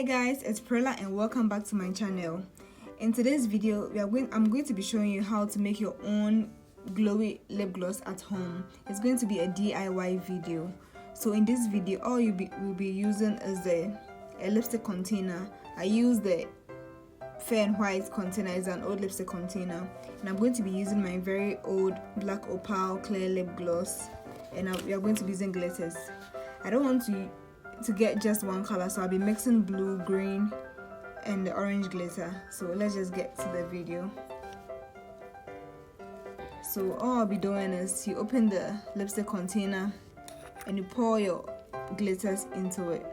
guys, it's Prella and welcome back to my channel. In today's video, I'm going to be showing you how to make your own glowy lip gloss at home. It's going to be a DIY video. So in this video, all you will be using is a lipstick container. I use the Fair and White container. It's an old lipstick container, and I'm going to be using my very old black opal clear lip gloss, and we are going to be using glitters. I don't want to get just one color, so I'll be mixing blue, green, and the orange glitter. So let's just get to the video. So all I'll be doing is you open the lipstick container and you pour your glitters into it.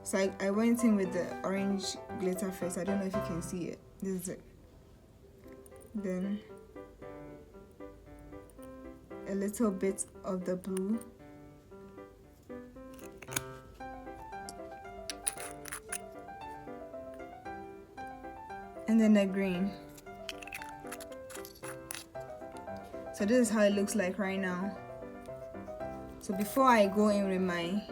So I went in with the orange glitter first. I don't know if you can see it. This is it. Then a little bit of the blue, and then the green. So this is how it looks like right now. So before I go in with my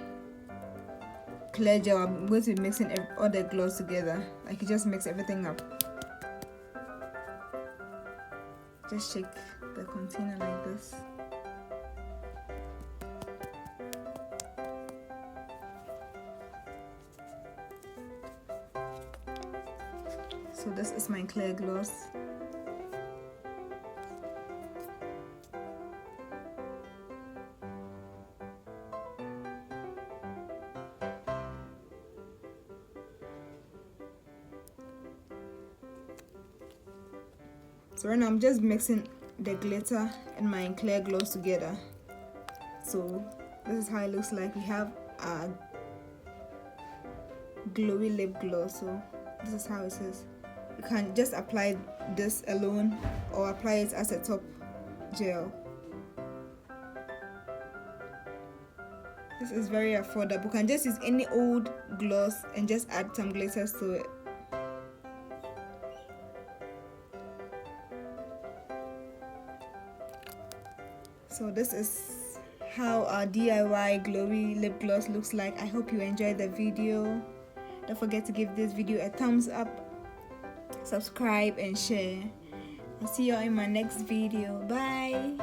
clear gel, I'm going to be mixing all the gloss together. Like, you just mix everything up. Just shake the container like this. So this is my clear gloss. So right now I'm just mixing the glitter and my clear gloss together. So this is how it looks like. We have a glowy lip gloss. So this is how it is. You can just apply this alone or apply it as a top gel. This is very affordable. You can just use any old gloss and just add some glitters to it. So this is how our DIY glowy lip gloss looks like. I hope you enjoyed the video. Don't forget to give this video a thumbs up, subscribe and share. I'll see you all in my next video. Bye.